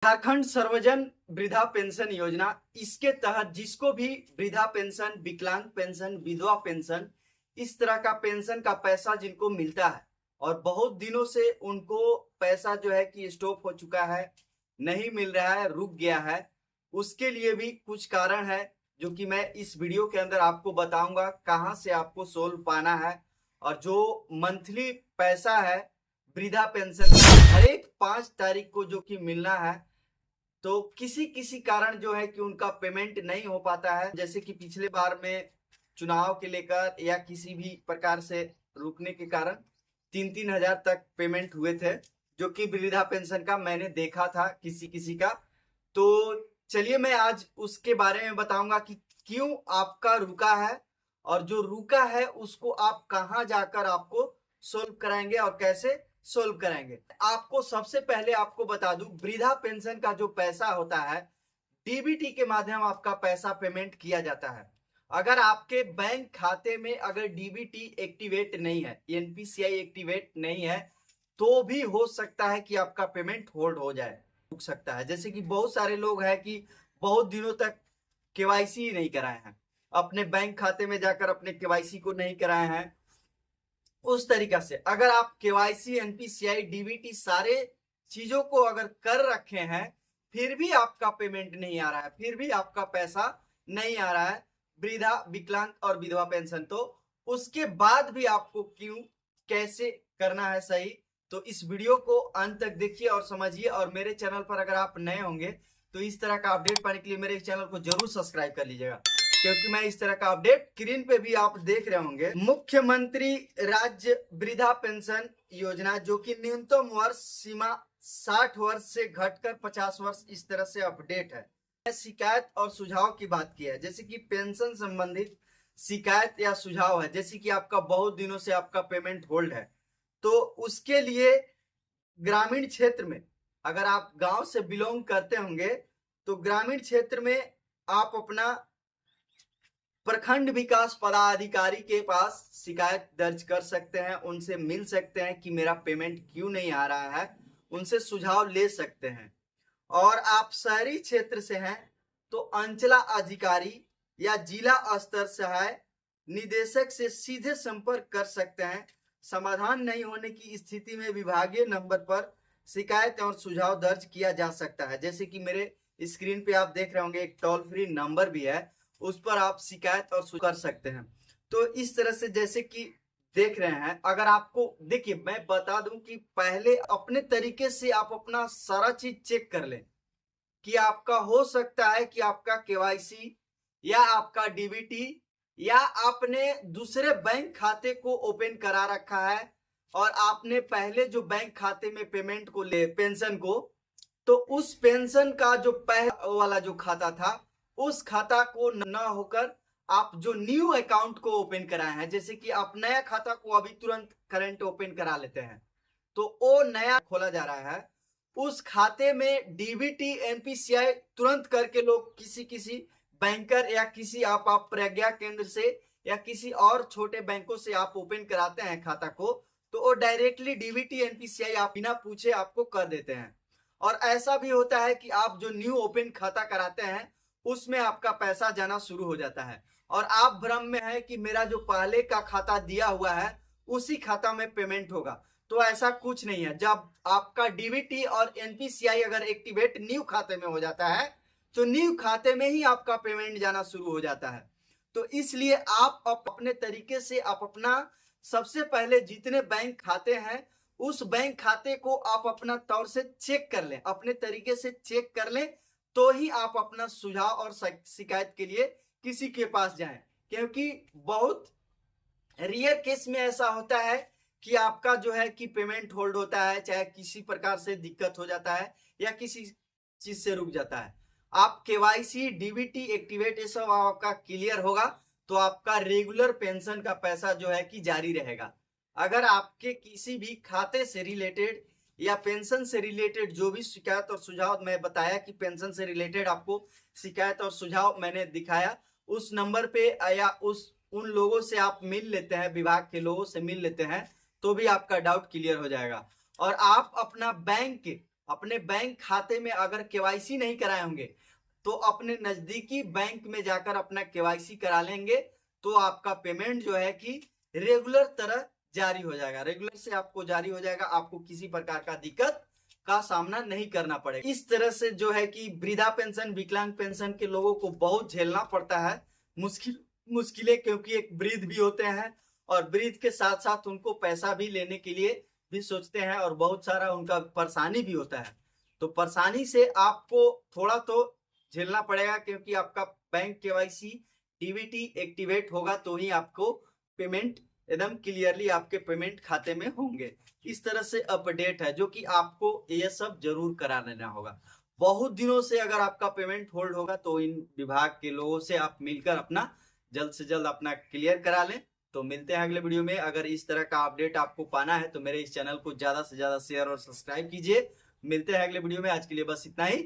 झारखंड सर्वजन वृद्धा पेंशन योजना, इसके तहत जिसको भी वृद्धा पेंशन, विकलांग पेंशन, विधवा पेंशन, इस तरह का पेंशन का पैसा जिनको मिलता है और बहुत दिनों से उनको पैसा जो है कि स्टॉप हो चुका है, नहीं मिल रहा है, रुक गया है, उसके लिए भी कुछ कारण है जो कि मैं इस वीडियो के अंदर आपको बताऊंगा कहां से आपको सोल्व पाना है। और जो मंथली पैसा है वृद्धा पेंशन हर एक 5 तारीख को जो कि मिलना है, तो किसी किसी कारण जो है कि उनका पेमेंट नहीं हो पाता है। जैसे कि पिछले बार में चुनाव के लेकर या किसी भी प्रकार से रुकने के कारण 3-3 हजार तक पेमेंट हुए थे, जो कि वृद्धा पेंशन का मैंने देखा था किसी किसी का। तो चलिए मैं आज उसके बारे में बताऊंगा कि क्यों आपका रुका है और जो रुका है उसको आप कहां जाकर आपको सोल्व कराएंगे और कैसे सोल्व कराएंगे। आपको सबसे पहले आपको बता दूं, वृद्धा पेंशन का जो पैसा होता है डीबीटी के माध्यम आपका पैसा पेमेंट किया जाता है। अगर आपके बैंक खाते में अगर डीबीटी एक्टिवेट नहीं है, एनपीसीआई एक्टिवेट नहीं है, तो भी हो सकता है कि आपका पेमेंट होल्ड हो जाए, रुक सकता है। जैसे कि बहुत सारे लोग हैं कि बहुत दिनों तक केवाईसी ही नहीं कराए हैं, अपने बैंक खाते में जाकर अपने केवाईसी को नहीं कराए हैं। उस तरीका से अगर आप केवाईसी, एनपीसीआई, डीबीटी सारे चीजों को अगर कर रखे हैं, फिर भी आपका पेमेंट नहीं आ रहा है, फिर भी आपका पैसा नहीं आ रहा है वृद्धा, विकलांग और विधवा पेंशन, तो उसके बाद भी आपको क्यों, कैसे करना है सही, तो इस वीडियो को अंत तक देखिए और समझिए। और मेरे चैनल पर अगर आप नए होंगे तो इस तरह का अपडेट पाने के लिए मेरे चैनल को जरूर सब्सक्राइब कर लीजिएगा, क्योंकि मैं इस तरह का अपडेट स्क्रीन पे भी आप देख रहे होंगे। मुख्यमंत्री राज्य वृद्धा पेंशन योजना, जो कि न्यूनतम वर्ष सीमा 60 वर्ष से घटकर 50 वर्ष इस तरह से अपडेट है। शिकायत और सुझाव की बात की है, जैसे कि पेंशन संबंधित शिकायत या सुझाव है, जैसे कि आपका बहुत दिनों से आपका पेमेंट होल्ड है, तो उसके लिए ग्रामीण क्षेत्र में अगर आप गांव से बिलोंग करते होंगे तो ग्रामीण क्षेत्र में आप अपना प्रखंड विकास पदाधिकारी के पास शिकायत दर्ज कर सकते हैं, उनसे मिल सकते हैं कि मेरा पेमेंट क्यों नहीं आ रहा है, उनसे सुझाव ले सकते हैं। और आप शहरी क्षेत्र से हैं तो अंचला अधिकारी या जिला स्तर सहायक निदेशक से सीधे संपर्क कर सकते हैं। समाधान नहीं होने की स्थिति में विभागीय नंबर पर शिकायत और सुझाव दर्ज किया जा सकता है। जैसे कि मेरे स्क्रीन पे आप देख रहे होंगे एक टोल फ्री नंबर भी है, उस पर आप शिकायत और कर सकते हैं। तो इस तरह से जैसे कि देख रहे हैं, अगर आपको देखिए मैं बता दूं कि पहले अपने तरीके से आप अपना सारा चीज चेक कर लें कि आपका हो सकता है कि आपका केवाईसी या आपका डीबीटी या आपने दूसरे बैंक खाते को ओपन करा रखा है और आपने पहले जो बैंक खाते में पेमेंट को ले पेंशन को, तो उस पेंशन का जो पहला वाला जो खाता था उस खाता को न होकर आप जो न्यू अकाउंट को ओपन कराए हैं, जैसे कि आप नया खाता को अभी तुरंत करंट ओपन करा लेते हैं, तो वो नया खोला जा रहा है, उस खाते में डीबीटी, एनपीसीआई तुरंत करके लोग किसी किसी बैंकर या किसी आप प्रज्ञा केंद्र से या किसी और छोटे बैंकों से आप ओपन कराते हैं खाता को, तो वो डायरेक्टली डीबीटी, एनपीसीआई आप बिना पूछे आपको कर देते हैं। और ऐसा भी होता है कि आप जो न्यू ओपन खाता कराते हैं उसमें आपका पैसा जाना शुरू हो जाता है और आप भ्रम में है कि मेरा जो पहले का खाता दिया हुआ है उसी खाता में पेमेंट होगा, तो ऐसा कुछ नहीं है। जब आपका डीबीटी और एनपीसीआई अगर एक्टिवेट न्यू खाते में हो जाता है तो न्यू खाते में ही आपका पेमेंट जाना शुरू हो जाता है। तो इसलिए आप अपने तरीके से आप अपना सबसे पहले जितने बैंक खाते हैं उस बैंक खाते को आप अपना तौर से चेक कर लें, अपने तरीके से चेक कर लें, तो ही आप अपना सुझाव और शिकायत के लिए किसी के पास जाएं। क्योंकि बहुत रियर केस में ऐसा होता है कि आपका जो है कि पेमेंट होल्ड होता है, चाहे किसी प्रकार से दिक्कत हो जाता है या किसी चीज से रुक जाता है। आप केवाईसी, डीबीटी एक्टिवेट ये सब आपका क्लियर होगा तो आपका रेगुलर पेंशन का पैसा जो है कि जारी रहेगा। अगर आपके किसी भी खाते से रिलेटेड या पेंशन से रिलेटेड जो भी शिकायत और सुझाव मैं बताया कि पेंशन से रिलेटेड आपको शिकायत और सुझाव मैंने दिखाया, उस नंबर पे या उन लोगों से आप मिल लेते हैं, विभाग के लोगों से मिल लेते हैं, तो भी आपका डाउट क्लियर हो जाएगा। और आप अपना बैंक अपने बैंक खाते में अगर केवाईसी नहीं कराए होंगे तो अपने नजदीकी बैंक में जाकर अपना केवाईसी करा लेंगे, तो आपका पेमेंट जो है कि रेगुलर तरह जारी हो जाएगा, रेगुलर से आपको जारी हो जाएगा, आपको किसी प्रकार का दिक्कत का सामना नहीं करना पड़ेगा। इस तरह से जो है कि वृद्धा पेंशन, विकलांग पेंशन के लोगों को बहुत झेलना पड़ता है मुश्किलें, क्योंकि एक वृद्ध भी होते हैं और वृद्ध के साथ साथ उनको पैसा भी लेने के लिए भी सोचते हैं और बहुत सारा उनका परेशानी भी होता है। तो परेशानी से आपको थोड़ा तो झेलना पड़ेगा, क्योंकि आपका बैंक केवाईसी डीबीटी एक्टिवेट होगा तो ही आपको पेमेंट एकदम क्लियरली आपके पेमेंट खाते में होंगे। इस तरह से अपडेट है जो कि आपको ये सब जरूर करा लेना होगा। बहुत दिनों से अगर आपका पेमेंट होल्ड होगा तो इन विभाग के लोगों से आप मिलकर अपना जल्द से जल्द अपना क्लियर करा लें। तो मिलते हैं अगले वीडियो में। अगर इस तरह का अपडेट आपको पाना है तो मेरे इस चैनल को ज्यादा से ज्यादा शेयर और सब्सक्राइब कीजिए। मिलते हैं अगले वीडियो में, आज के लिए बस इतना ही।